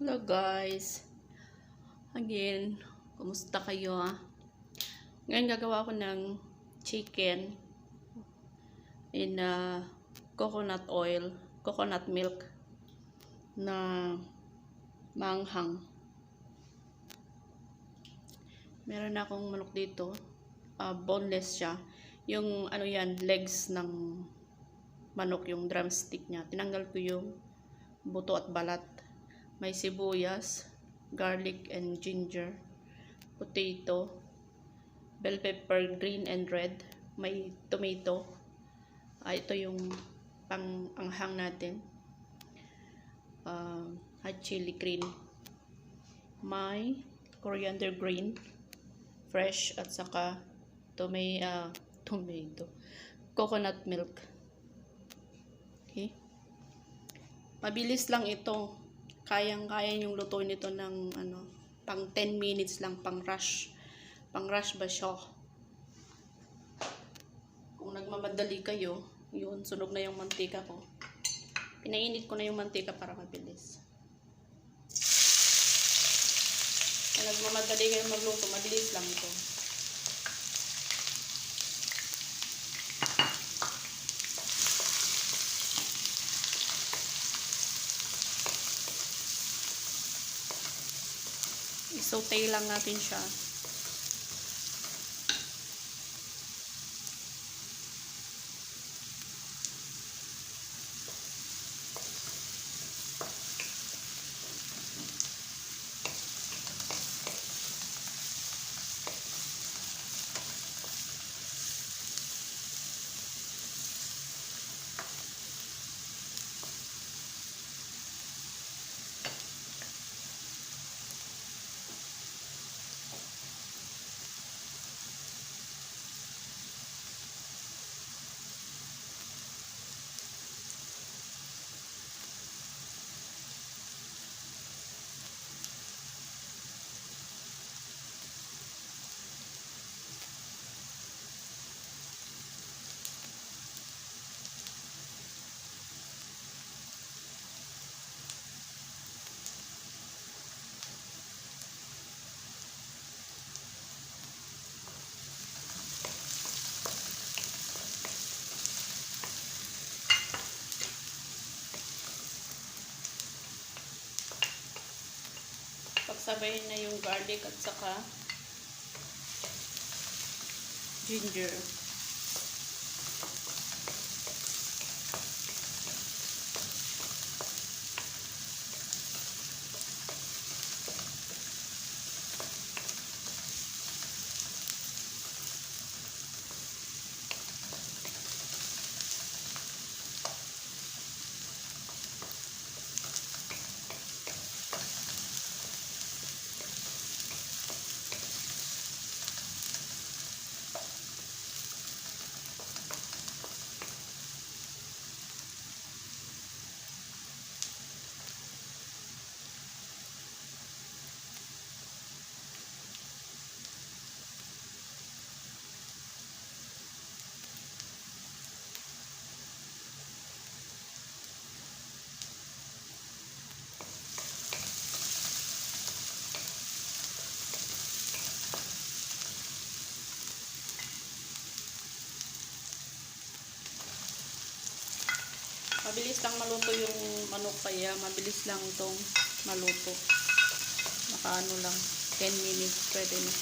Hello guys, again, kumusta kayo Ngayon gagawa ako ng chicken in coconut milk na manghang. Meron na akong manok dito, boneless siya. Yung ano yan, legs ng manok, yung drumstick niya. Tinanggal ko yung buto at balat. May sibuyas, garlic and ginger, potato, bell pepper green and red, may tomato. Ito yung pang-anghang natin. Hot chili green, may coriander green, fresh, at saka tomato, coconut milk. Okay. Mabilis lang ito. Kayang-kaya yung lutuin nito ng pang 10 minutes lang, pang rush ba siya. Kung nagmamadali kayo, yun, sunog na yung mantika ko. Pinainit ko na yung mantika para mabilis. Kung nagmamadali kayo magluto, mabilis lang ito. I-saute lang natin siya. Pagsabayin na yung garlic at saka ginger. Mabilis lang maluto yung manok, kaya mabilis lang itong maluto. Nakaano lang, 10 minutes pwede na.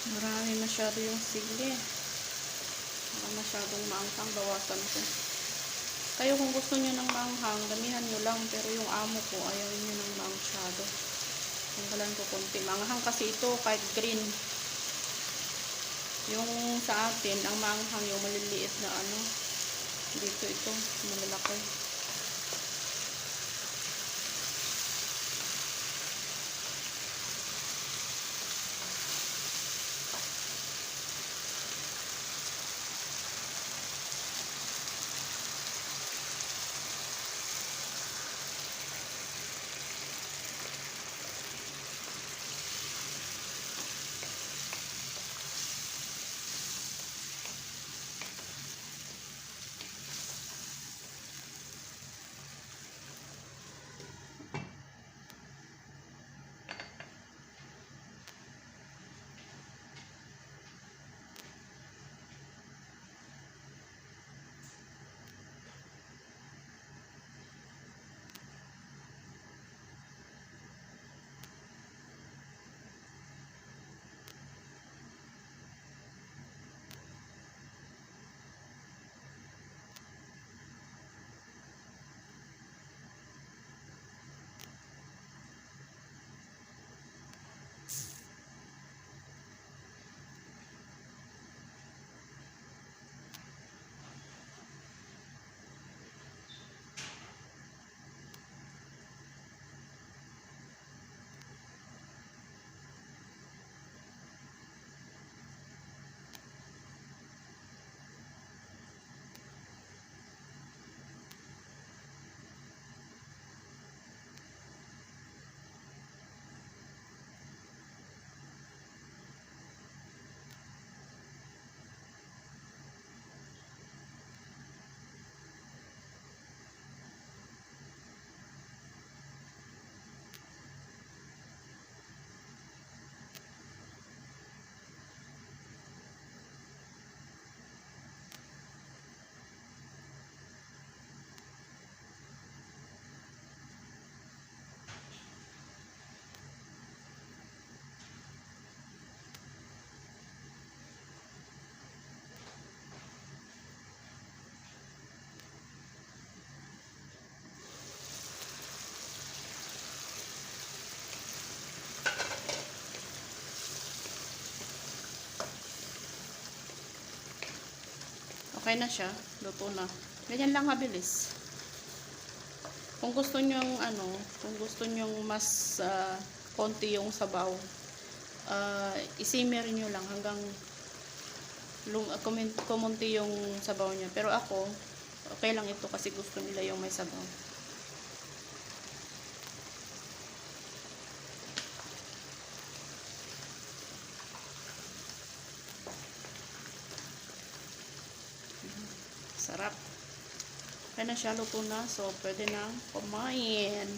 Marami masyado yung sili. Baka masyadong maanghang, bawasan ko. Kayo kung gusto nyo ng maanghang, damihan nyo lang. Pero yung amo ko, ayaw nyo ng masyado. Tanggalan ko konti. Maanghang kasi ito, kahit green. Yung sa atin, ang maanghang yung maliliit na ano. Dito ito, malalaki. Okay na siya. Luto na. Ganyan lang kabilis. Kung gusto nyo kung gusto nyo mas konti yung sabaw, isimmer nyo lang hanggang kumunti yung sabaw niya. Pero ako, okay lang ito kasi gusto nila yung may sabaw. Sarap. Kaya na siya, luto na. So, pwede na kumain.